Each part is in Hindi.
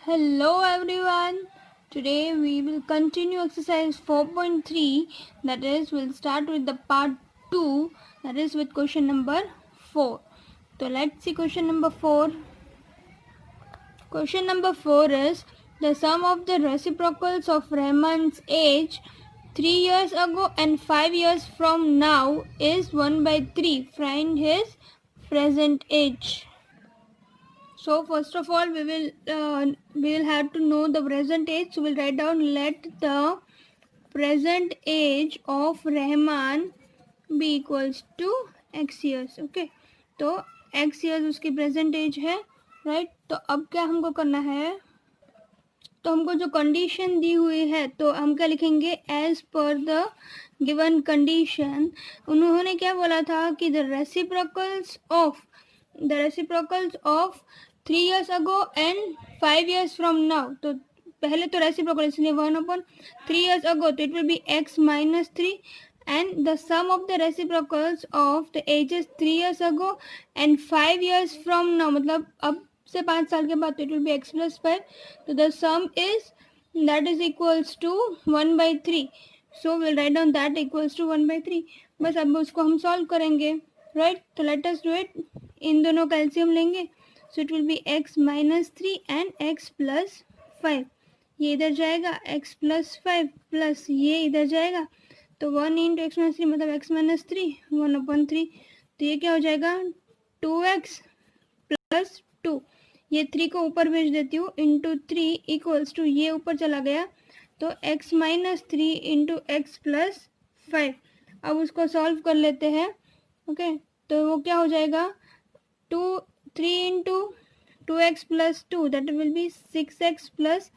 Hello everyone. Today we will continue exercise 4.3, that is we'll start with the part 2, that is with question number 4. So let's see question number 4. Question number 4 is the sum of the reciprocals of Rahman's age 3 years ago and 5 years from now is 1 by 3. Find his present age. So first of all, we will have to know the present age. So we'll write down, let the present age of Rahman be equals to x years. Okay, तो x years उसकी present age है, right? तो अब क्या हमको करना है, तो हमको जो कंडीशन दी हुई है तो हम क्या लिखेंगे, as per the given condition उन्होंने क्या बोला था कि the reciprocals of 3 years ago and 5 years from now. तो पहले तो रेसिप्रोकल इसलिए 1/3 years ago, तो it will B x minus 3 and the sum of the reciprocals of the ages 3 years ago and 5 years from now, मतलब अब से 5 साल के बाद, तो it will B x plus 5. तो the some is that is equals to 1 by 3. So we'll write down that equals to 1 by 3. बस अब उसको हम सॉल्व करेंगे, राइट? तो लेट अस डू इट. इन दोनों का एलसीएम लेंगे, सो it will B x minus 3 and x plus 5. ये इधर जाएगा, x plus 5 प्लस ये इधर जाएगा, तो 1 इंटू एक्स माइनस 3 मतलब x minus 3 1/3. तो ये क्या हो जाएगा, 2x प्लस 2. ये 3 को ऊपर भेज देती हूँ, इंटू 3 इक्वल्स टू ये ऊपर चला गया, तो x minus 3 into x plus 5. अब उसको सॉल्व कर लेते हैं. ओके, तो वो क्या हो जाएगा, 3 into 2x plus 2 that will be 6x plus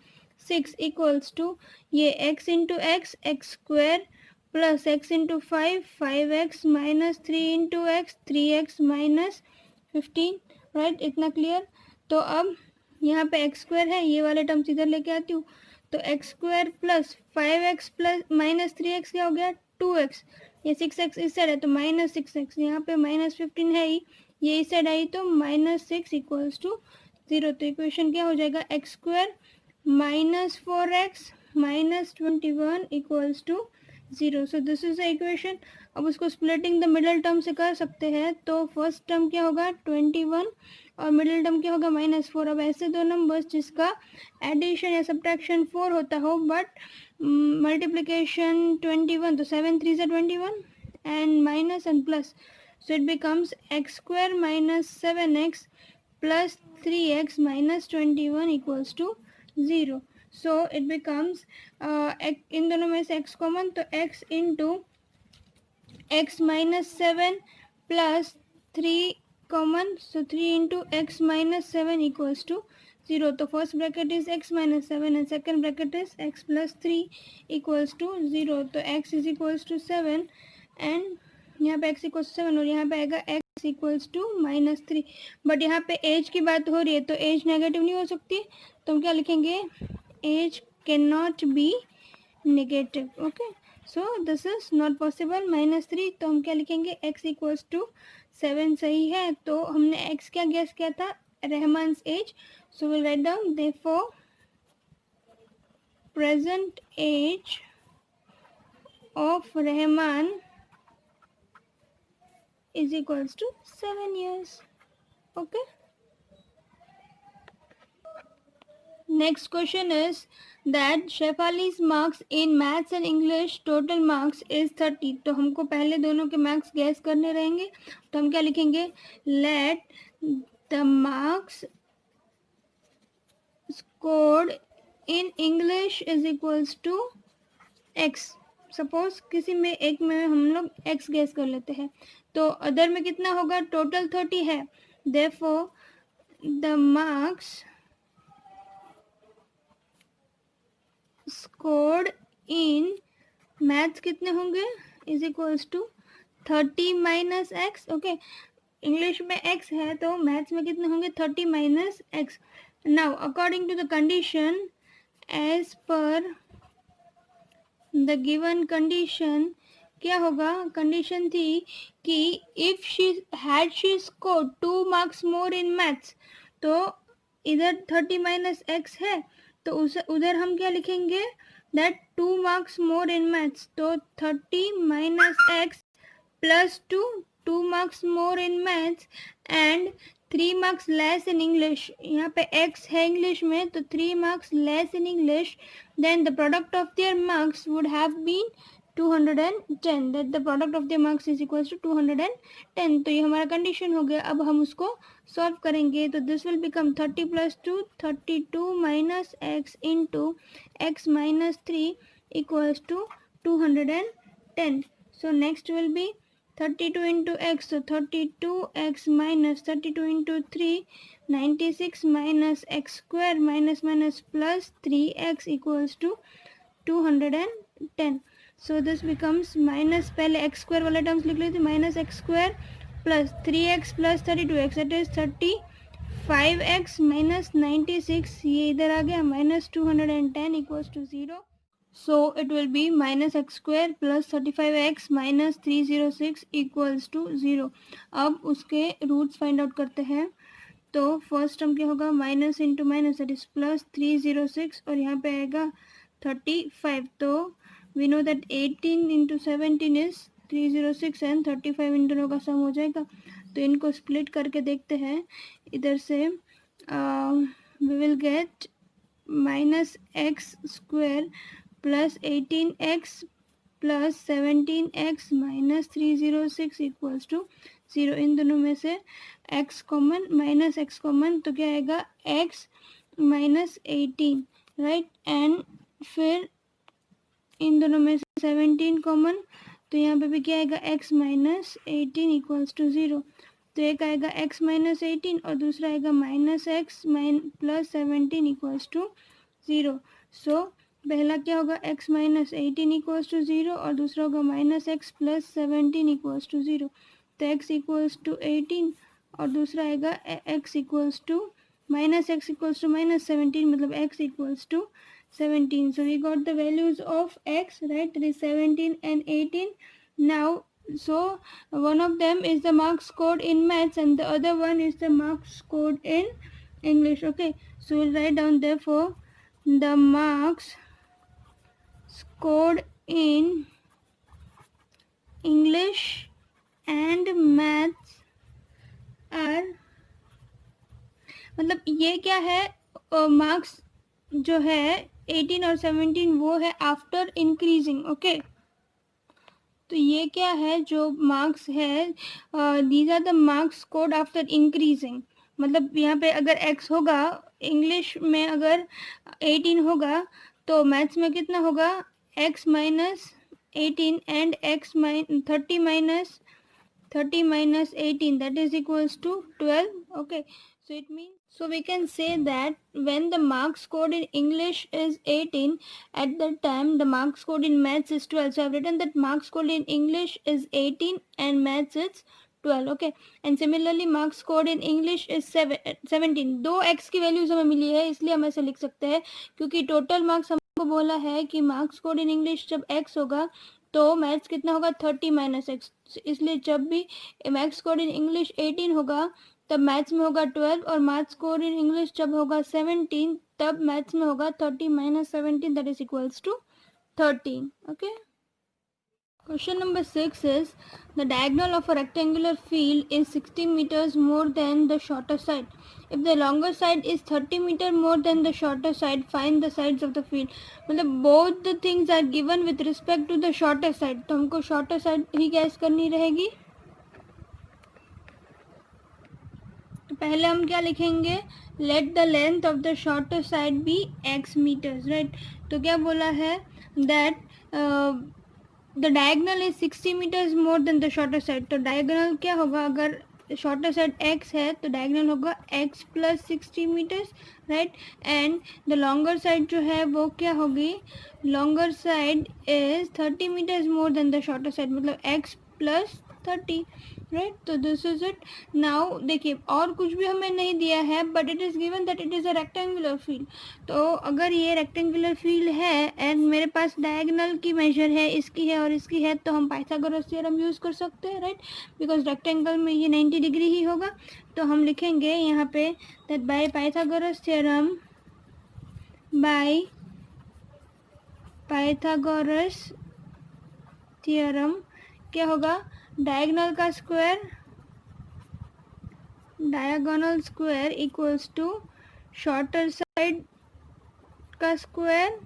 6 equals to ये x into x square plus x into 5x minus 3 into x 3x minus 15. Right, इतना क्लियर. तो अब यहाँ पे एक्स स्क्वायर है, ये वाले टर्म्स इधर लेके आती हूँ, तो x square plus 5x plus minus 3x क्या हो गया, 2x. ये 6x इस साइड है तो माइनस 6x, यहाँ पे माइनस 15 है ही, ये इस साइड आई तो माइनस 6 इक्वल्स टू 0. तो इक्वेशन क्या हो जाएगा, x square minus 4x minus 21 equals to 0. So this is the equation. अब उसको स्प्लिटिंग द मिडल टर्म से कर सकते हैं, तो फर्स्ट टर्म क्या होगा 21 और मिडिल टर्म क्या होगा -4. अब ऐसे दो नंबर्स जिसका एडिशन या सब्ट्रैक्शन 4 होता हो बट मल्टीप्लिकेशन 21, तो 7 3 21 and minus and plus, so it becomes x square minus 7x plus 3x minus 21 equals to 0. So it becomes इन दोनों में से x कॉमन, तो x into x minus 7 plus 3 common, so 3 into x minus 7 equals to 0. तो first bracket is x minus 7 and second bracket is x plus 3 equals to 0. तो x is equals to 7 and यहाँ पे x इक्वल्स 7 और यहाँ पे आएगा x इक्वल्स टू -3. बट यहाँ पे एज की बात हो रही है तो एज नेगेटिव नहीं हो सकती, तो हम क्या लिखेंगे, age can not be negative. Okay, so this is not possible. -3, तो हम क्या लिखेंगे, x इक्वल्स टू 7 सही है. तो हमने x क्या गेस किया था, Rahman's age. So will write down therefore present age of Rahman is equals to 7 years. Okay, next question is that Shefali's marks in maths and English total marks is 30. तो हमको पहले दोनों के मार्क्स गैस करने रहेंगे, तो हम क्या लिखेंगे, let the marks scored in English is equals to x. Suppose किसी में एक में हम लोग x गैस कर लेते हैं, तो अदर में कितना होगा, टोटल 30 है. Therefore the marks scored in maths कितने होंगे, is equals to 30 minus x. Okay, English में x है तो मैथ्स में कितने होंगे, 30 minus x. Now according to the condition, as per the given condition क्या होगा, कंडीशन थी कि if she had she score 2 marks more in maths, तो इधर 30 माइनस एक्स है, तो उधर हम क्या लिखेंगे, that 2 marks more in maths, तो 30 minus x plus 2 marks more in maths and 3 marks less in English. यहाँ पे x है इंग्लिश में, तो 3 marks less in English, then the product of their marks would have been 210, that the product of their marks is equals to 210. तो ये हमारा कंडीशन हो गया. अब हम उसको सॉल्व करेंगे, तो this will become 30 plus 2, 32 minus x into x minus 3 equals to 210. So next will be 32 into x, so 32x minus 32 into 3, 96 minus x square minus minus plus 3x equals to 210. So this becomes minus, पहले x square वाला टर्म्स लिख लेते, minus x square plus 3x plus 32x, that is 35x minus 96, ये इधर आ गया, minus 210 equals to 0. So it will be minus x square plus 35x minus 306 equals to 0. अब उसके रूट्स फाइंड आउट करते हैं. तो फर्स्ट टर्म क्या होगा, minus into minus, that is plus 306, और यहाँ पे आएगा 35. तो we know that 18 into 17 is 306 and 35 इन दोनों का सम हो जाएगा. तो इनको स्प्लिट करके देखते हैं. इधर से we will get minus x square plus 18x plus 17x minus 306 equals to 0. इन दोनों में से x common minus x common, तो क्या आएगा x माइनस 18, राइट. एंड फिर इन दोनों में से 17 कॉमन, तो यहाँ पे भी क्या आएगा x माइनस 18 इक्वल्स टू 0. तो एक आएगा x माइनस 18 और दूसरा आएगा minus x plus 17 equals to 0. So पहला क्या होगा, x माइनस 18 इक्वल्स टू 0 और दूसरा होगा minus x plus 17 equals to 0. तो x इक्वल्स टू 18 और दूसरा आएगा x equals to minus x equals to minus 17, मतलब x equals to 17. So we got the values of x, right? That is 17 and 18. Now, so one of them is the marks scored in maths and the other one is the marks scored in English. Okay, so we'll write down therefore the marks scored in English and maths are, मतलब ये क्या है, मार्क्स जो है 18 और 17 वो है आफ्टर इंक्रीजिंग. ओके, तो ये क्या है, जो मार्क्स है, these are the marks scored after increasing. मतलब यहाँ पे अगर x होगा, इंग्लिश में अगर 18 होगा, तो मैथ्स में कितना होगा, x minus 18 and x 30 minus 18, that is equals to 12. Okay, so it means, so we can say that when the marks scored in English is 18, at that time the marks scored in maths is 12. So I've written that marks scored in English is 18 and maths is 12. Okay, and similarly marks scored in English is 17. दो x की वैल्यूज हमें मिली है, इसलिए हम ऐसे लिख सकते हैं, क्योंकि टोटल मार्क्स हमको बोला है कि मार्क्स स्कोर्ड इन इंग्लिश जब x होगा तो मैथ्स कितना होगा, 30 माइनस एक्स. इसलिए जब भी मैथ्स स्कोर इन इंग्लिश 18 होगा तब मैथ्स में होगा 12, और मैथ्स स्कोर इन इंग्लिश जब होगा 17 तब मैथ्स में होगा 30 minus 17, that is equals to 13. Okay, question number 6 is the diagonal of a rectangular field is 60 meters more than the shorter side. If the longer side is 30 meter more than the shorter side, find the sides of the field. मतलब both the things are given with respect to the shorter side, तो हमको shorter side ही गैस करनी रहेगी. तो पहले हम क्या लिखेंगे, let the length of the shorter side be x meters, right? तो क्या बोला है, that the diagonal is 60 meters more than the shorter side. तो diagonal क्या होगा, अगर शॉर्टर साइड x है तो डायगोनल होगा x plus 60 metres, right. And the longer side जो है वो क्या होगी, longer side is 30 metres more than the shorter side, मतलब x प्लस 30. राइट, तो दिस इज इट। नाउ देखिए और कुछ भी हमें नहीं दिया है, but it is given that it is a rectangular field. तो अगर ये रेक्टेंगुलर फील्ड है एंड मेरे पास डायगोनल की मेजर है, इसकी है और इसकी है, तो हम पाइथागोरस थ्योरम यूज कर सकते हैं, राइट, बिकॉज रेक्टेंगल में ये 90 डिग्री ही होगा। तो हम लिखेंगे यहाँ पे that by Pythagoras theorem, by Pythagoras theorem क्या होगा, डायगोनल का square, diagonal square equals to shorter side का स्क्वायर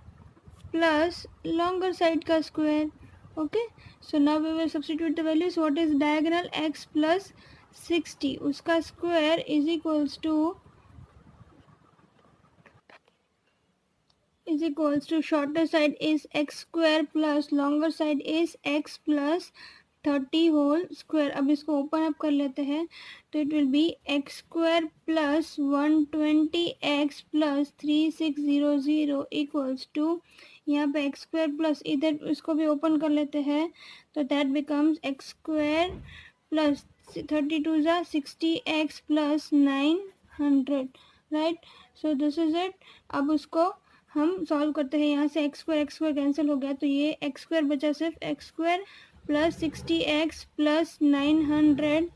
प्लस लॉन्गर साइड का square. Okay, so now we will substitute the values. What is diagonal, x plus 60 उसका square is equals to shorter side is x square plus longer side is x plus 30 whole square. अब इसको ओपन अप कर लेते हैं, तो it will be x square plus 120x plus 3600 equals to, यहाँ पे एक्स स्क्वायर प्लस इधर इसको भी ओपन कर लेते हैं, तो that becomes x square plus 32 ज़ा 60x plus 900, right. So this is it. अब उसको हम सॉल्व करते हैं, यहाँ से एक्स स्क्वायर कैंसिल हो गया, तो ये एक्स स्क्वायर बचा सिर्फ x square plus 60x plus 900,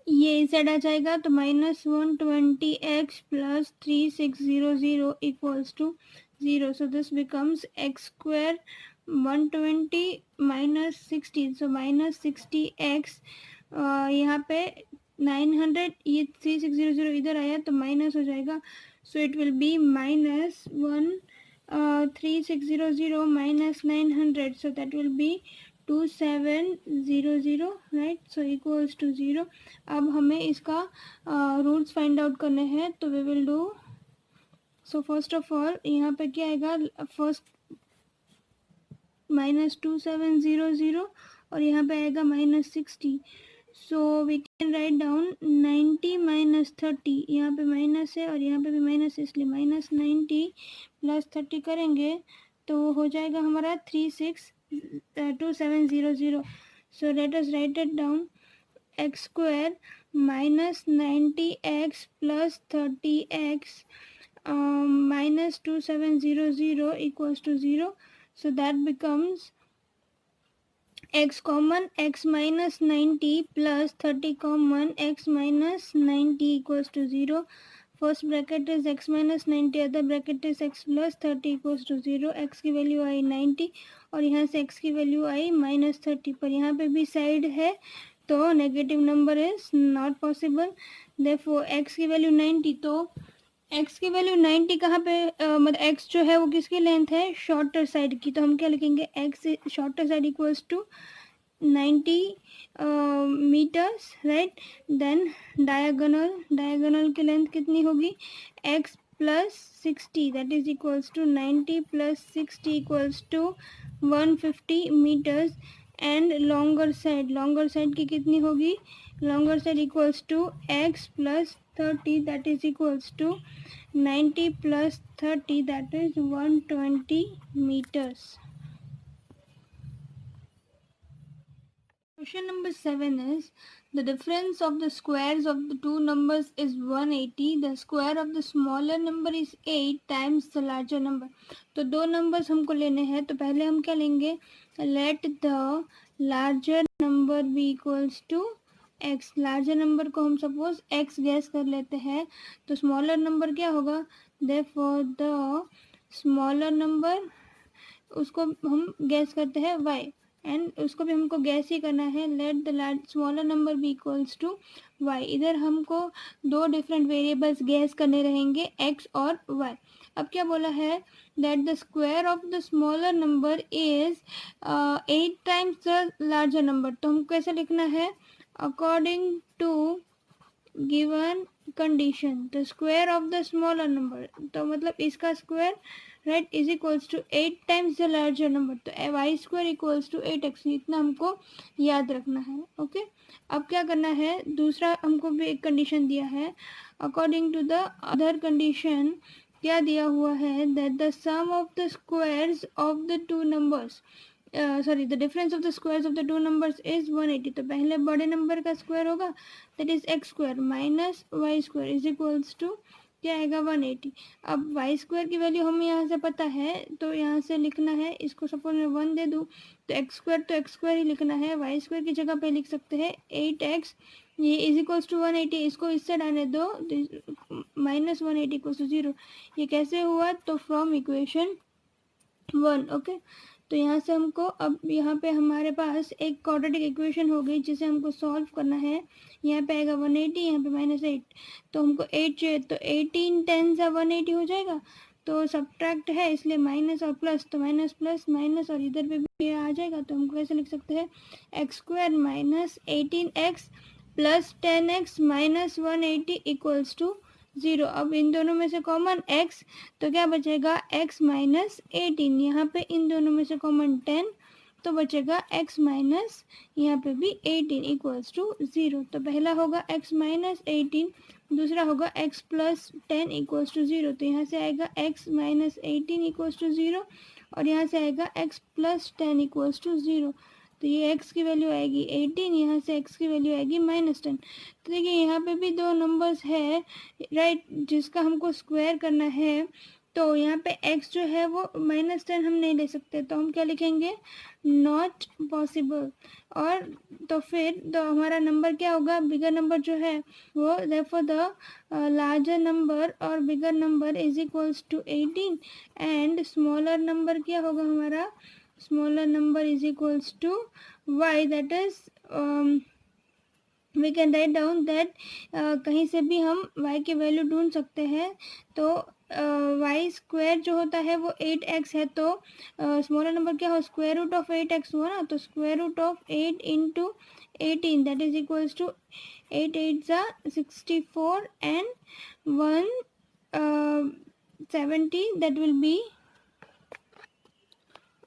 ये इस साइड आ जाएगा, तो minus 120x plus 3600 equals to 0। So this becomes x square 120 minus 60, so minus 60x, यहाँ पे 900, ये 3600 इधर आया तो माइनस हो जाएगा, so it will be minus 3600 minus 900, so that will be 2700, right, so equals to 0। अब हमें इसका रूट्स फाइंड आउट करने हैं, तो we will do, so first of all यहाँ पे क्या आएगा, फर्स्ट माइनस 2700 और यहाँ पे आएगा minus 60, so we can write down 90 minus 30, यहाँ पे माइनस है और यहाँ पे भी माइनस है, इसलिए माइनस 90 प्लस 30 करेंगे तो हो जाएगा हमारा 2700। So let us right it down, x square minus 90x plus 30x minus 2700 equals to 0. So that becomes x common, x minus 90 plus 30 common, x minus 90 equals to 0. First bracket is x minus 90, other bracket is x plus 30 equals to 0. x की वैल्यू आई 90 और यहाँ से x की वैल्यू आई माइनस 30, पर यहाँ पे भी साइड है तो negative number is not possible. Therefore x की वैल्यू 90, तो x की वैल्यू 90 कहाँ पे, मतलब x जो है वो किसकी लेंथ है, शॉर्टर साइड की, तो हम क्या लिखेंगे, x shorter side equals to 90 metres, right. Then diagonal की लेंथ कितनी होगी, x plus 60, that is equals to 90 plus 60 equals to 150 metres. And longer side की कितनी होगी, longer side equals to x plus 30, that is equals to 90 plus 30, that is 120 meters. Question number 7 is, the difference of the squares of the two numbers is 180. The square of the smaller number is 8 times the larger number. तो दो numbers हमको लेने हैं, तो पहले हम क्या लेंगे, let the larger number be equals to x। Larger number को हम सपोज x गैस कर लेते हैं, तो स्मॉलर नंबर क्या होगा, देयरफॉर द स्मॉलर नंबर उसको हम गैस करते हैं y, एंड उसको भी हमको गैस ही करना है, let the smaller number be equals to y। इधर हमको दो डिफरेंट वेरिएबल्स गैस करने रहेंगे, x और y। अब क्या बोला है, that the square of the smaller number is 8 times the larger number. तो हमको कैसे लिखना है, according to given condition the square of the smaller number, तो मतलब इसका square, right, is equals to 8 times the larger number, तो y square equals to 8x, इतना हमको याद रखना है। ओके, अब क्या करना है, दूसरा हमको भी एक कंडीशन दिया है, according to the other condition क्या दिया हुआ है, that the sum of the squares of the two numbers, sorry the difference of the squares of the two numbers is 180। तो पहले बड़े नंबर का स्क्वायर होगा that is x square minus y square is equals to क्या आएगा 180। अब वाई स्क्वायर की वैल्यू हमें यहाँ से पता है तो यहाँ से लिखना है, इसको सपोज मैं 1 दे दूँ तो एक्स स्क्वायर ही लिखना है, वाई स्क्वायर की जगह पे लिख सकते हैं 8x, ये इज इक्वल्स टू 180। इसको इस साइड आने दो, माइनस 180 इक्वल्स टू 0। ये कैसे हुआ? तो फ्रॉम इक्वेशन 1। ओके, तो यहाँ से हमको अब यहाँ पे हमारे पास एक क्वाड्रेटिक इक्वेशन हो गई जिसे हमको सॉल्व करना है। यहाँ पे आएगा 180, यहाँ पे -8, तो हमको 8 चाहिए, तो 18 10 सा 180 हो जाएगा। तो सब्ट्रैक्ट है इसलिए माइनस और प्लस, तो माइनस प्लस माइनस और इधर पे भी ये आ जाएगा। तो हमको ऐसे लिख सकते हैं x square minus 18x plus 10x minus 180 equals to 0। अब इन दोनों में से कॉमन x, तो क्या बचेगा x माइनस 18। यहाँ पे इन दोनों में से कॉमन 10, तो बचेगा x माइनस यहाँ पे भी 18 इक्वल्स टू 0। तो पहला होगा x माइनस 18, दूसरा होगा x प्लस 10 इक्वल्स टू 0। तो यहाँ से आएगा x माइनस 18 इक्वल्स टू 0 और यहाँ से आएगा x प्लस 10 इक्वल्स टू 0। तो ये x की वैल्यू आएगी 18, यहाँ से x की वैल्यू आएगी -10। तो देखिए यहाँ पे भी दो नंबर्स है राइट, जिसका हमको स्क्वायर करना है। तो यहाँ पे x जो है वो -10 हम नहीं ले सकते, तो हम क्या लिखेंगे? Not possible. और तो फिर तो हमारा नंबर क्या होगा? बिगर नंबर जो है वो, therefore द लार्जर नंबर और bigger number is equals to 18 and smaller number क्या होगा हमारा? Smaller number is equals to y, that is we can write down that कहीं से भी हम y की वैल्यू ढूंढ सकते हैं। तो y स्क्वायर जो होता है वो 8x है, तो स्मॉलर नंबर क्या हो? स्क्वायर रूट ऑफ 8x हुआ ना, तो square root of 8 into 18 that is equals to 8 8 ज़ा 64 and 170 that will be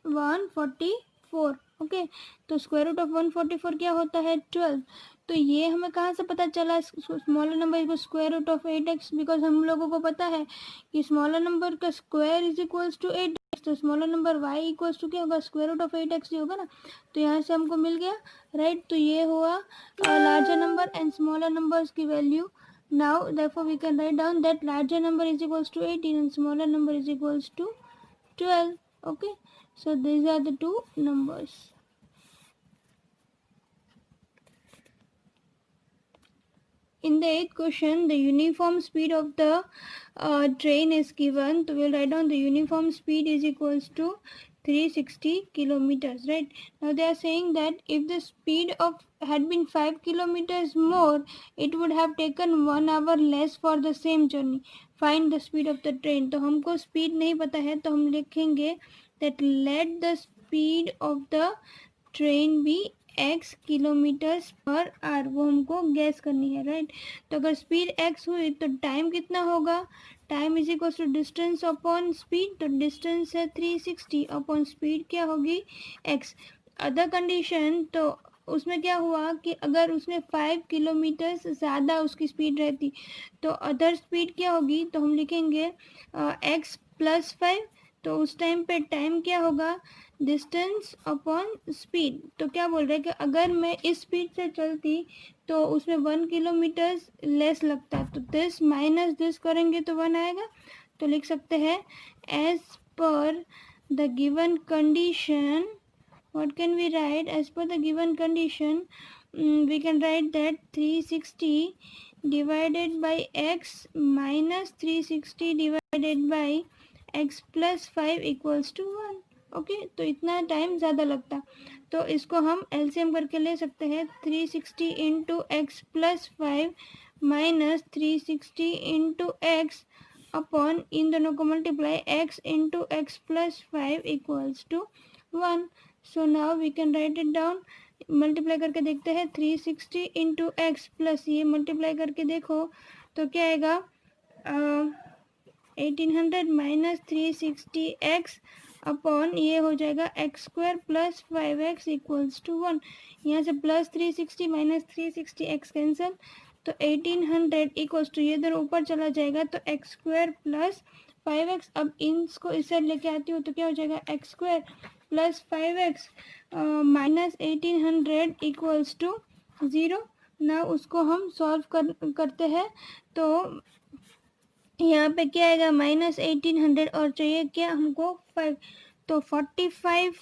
144। Okay, तो स्क्वायर रूट ऑफ 144 क्या होता है? 12। तो ये हमें कहाँ से पता चला? स्मॉलर नंबर को square root of 8x, because हम लोगों को पता है कि स्मॉलर नंबर का square is equals to 8x। तो smaller number y equals to क्या होगा? स्क्वायर रूट ऑफ 8x ही होगा ना। तो यहाँ से हमको मिल गया राइट। तो ये हुआ larger number and smaller numbers की value. Now therefore we can write down that larger number is equals to 18 and smaller number is equals to 12. Okay, so these are the two numbers. In the 8th question, the uniform speed of the train is given. So we'll write down the uniform speed is equals to 360 kilometers, right? Now they are saying that if the speed of had been 5 kilometers more, it would have taken 1 hour less for the same journey. Find the speed of the train. तो हमको speed नहीं पता है, तो हम लिखेंगे that let the speed of the train be x kilometres per our. वो हमको गैस करनी है राइट। तो अगर स्पीड x हुई तो टाइम कितना होगा? Time is equal to distance upon speed. तो डिस्टेंस है 360 अपॉन स्पीड क्या होगी? x। अदर कंडीशन, तो उसमें क्या हुआ कि अगर उसमें 5 किलोमीटर ज़्यादा उसकी स्पीड रहती तो अदर स्पीड क्या होगी? तो हम लिखेंगे x प्लस 5। तो उस टाइम पे टाइम क्या होगा? Distance upon speed. तो क्या बोल रहे हैं कि अगर मैं इस स्पीड से चलती तो उसमें 1 किलोमीटर लेस लगता है, तो दिस माइनस दिस करेंगे तो 1 आएगा। तो लिख सकते हैं as per the given condition, what can we write? As per the given condition, we can write that 360 divided by x minus 360 divided by x plus 5 equals to 1. Okay, तो इतना टाइम ज़्यादा लगता, तो इसको हम एलसीएम करके ले सकते हैं 360 into x plus 5 minus 360 into x upon इन दोनों को multiply x into x plus 5 equals to 1. So now we can write it down. Multiply करके देखते हैं 360 इंटू एक्स प्लस ये मल्टीप्लाई करके देखो तो क्या आएगा? 1800 माइनस 360 एक्स अपॉन ये हो जाएगा x square plus 5x equals to 1। यहाँ से प्लस 360 माइनस 360 एक्स कैंसिल, तो 1800 इक्वल्स टू ये दोनों ऊपर चला जाएगा तो एक्स स्क्वायर प्लस 5x। अब इसको इस साइड लेके आती हूँ तो क्या हो जाएगा? X square plus 5x minus 1800 equals to 0. ना उसको हम सॉल्व करते हैं तो यहाँ पे क्या आएगा -1800 और चाहिए क्या हमको 5, तो 45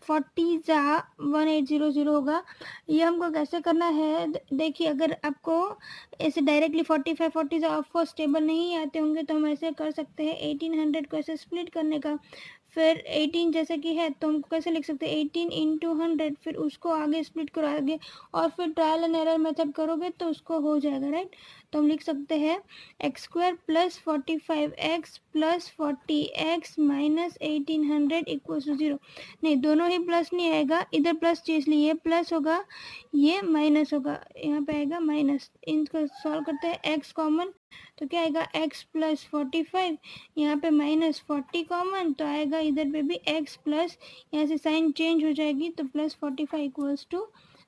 40 जा 1800 होगा। ये हमको कैसे करना है देखिए, अगर आपको ऐसे डायरेक्टली 45 40 जा ऑफ स्टेबल नहीं आते होंगे तो हम ऐसे कर सकते हैं 1800 को ऐसे स्प्लिट करने का, फिर 18 जैसे कि है तो हमको कैसे लिख सकते हैं 18 इंटू 100, फिर उसको आगे स्प्लिट करो आगे और फिर ट्रायल एंड एरर मेथड करोगे तो उसको हो जाएगा, राइट। तो हम लिख सकते हैं x square plus 45x plus 40x minus 1800 equals to 0। नहीं, दोनों ही प्लस नहीं आएगा, इधर प्लस चीज ली, ये प्लस होगा ये माइनस होगा, यहाँ पे आएगा माइनस। इनको सॉल्व करते हैं x कॉमन तो क्या आएगा x प्लस 45, यहाँ पे माइनस 40 कॉमन तो आएगा इधर पे भी x प्लस, यहाँ से साइन चेंज हो जाएगी तो प्लस 45 इक्वल्स टू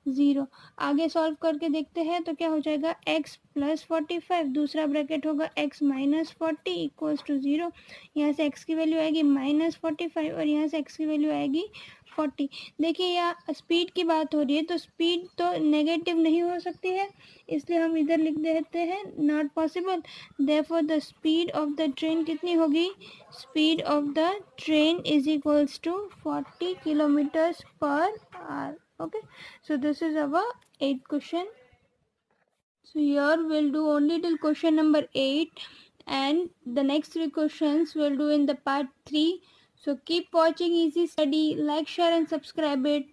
0। आगे सॉल्व करके देखते हैं तो क्या हो जाएगा x प्लस 45, दूसरा ब्रैकेट होगा x माइनस 40 इक्वल्स टू 0। यहाँ से x की वैल्यू आएगी -45 और यहाँ से x की वैल्यू आएगी 40। देखिए यहाँ स्पीड की बात हो रही है तो स्पीड तो नेगेटिव नहीं हो सकती है, इसलिए हम इधर लिख देते हैं not possible. Therefore the speed of the train कितनी होगी, speed of the train is equals to 40 kilometres per hour. Okay, so this is our 8th question. So here we'll do only till question number 8 and the next 3 questions we'll do in the part 3. So keep watching Easy Study, like, share and subscribe it.